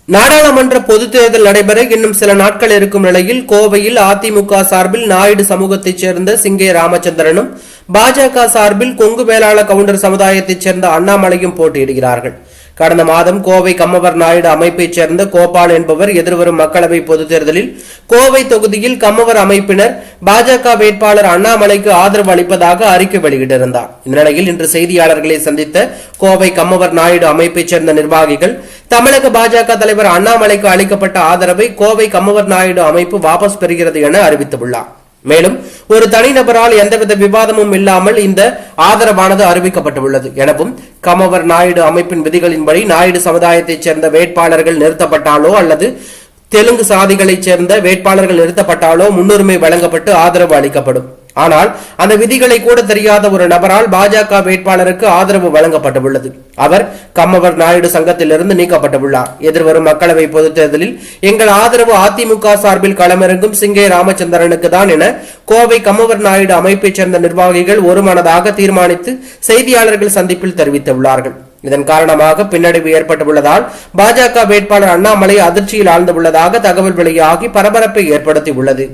நாடாளுமன்ற பொதுத் தேர்தல் நடைபெற இன்னும் சில நாட்கள் இருக்கும் நிலையில் கோவையில் அதிமுக சார்பில் நாயுடு சமூகத்தைச் சேர்ந்த சிங்கே ராமச்சந்திரனும் பாஜக சார்பில் கொங்கு வேளாள கவுண்டர் சமுதாயத்தைச் சேர்ந்த அண்ணாமலையும் போட்டியிடுகிறார்கள். கடந்த மாதம் கோவை கம்மவர் நாயுடு அமைப்பைச் சேர்ந்த கோபால் என்பவர் எதிர்வரும் மக்களவை பொதுத் தேர்தலில் கோவை தொகுதியில் கம்மவர் அமைப்பினர் பாஜக வேட்பாளர் அண்ணாமலைக்கு ஆதரவு அளிப்பதாக அறிக்கை வெளியிட்டிருந்தார். இந்த நிலையில் இன்று செய்தியாளர்களை சந்தித்த கோவை கம்மவர் நாயுடு அமைப்பைச் சேர்ந்த நிர்வாகிகள் தமிழக பாஜக தலைவர் அண்ணாமலைக்கு அளிக்கப்பட்ட ஆதரவை கோவை கம்மவர் நாயுடு அமைப்பு வாபஸ் பெறுகிறது என அறிவித்துள்ளார். மேலும் ஒரு தனிநபரால் எந்தவித விவாதமும் இல்லாமல் இந்த ஆதரவானது அறிவிக்கப்பட்டுள்ளது எனவும் கம்மவர் நாயுடு அமைப்பின் விதிகளின்படி நாயுடு சமுதாயத்தைச் சேர்ந்த வேட்பாளர்கள் நிறுத்தப்பட்டாலோ அல்லது தெலுங்கு சாதிகளைச் சேர்ந்த வேட்பாளர்கள் நிறுத்தப்பட்டாலோ முன்னுரிமை வழங்கப்பட்டு ஆதரவு அளிக்கப்படும். ஆனால் அந்த விதிகளை கூட தெரியாத ஒரு நபரால் பாஜக வேட்பாளருக்கு ஆதரவு வழங்கப்பட்டுள்ளது. அவர் கம்மவர் நாயுடு சங்கத்திலிருந்து நீக்கப்பட்டுள்ளார். எதிர்வரும் மக்களவை பொதுத் தேர்தலில் எங்கள் ஆதரவு அதிமுக சார்பில் களமிறங்கும் சிங்கே ராமச்சந்திரனுக்கு தான் என கோவை கம்மவர் நாயுடு அமைப்பைச் சேர்ந்த நிர்வாகிகள் ஒருமனதாக தீர்மானித்து செய்தியாளர்கள் சந்திப்பில் தெரிவித்துள்ளார்கள். இதன் காரணமாக பின்னடைவு ஏற்பட்டுள்ளதால் பாஜக வேட்பாளர் அண்ணாமலை அதிர்ச்சியில் ஆழ்ந்துள்ளதாக தகவல் வெளியாகி பரபரப்பை ஏற்படுத்தியுள்ளது.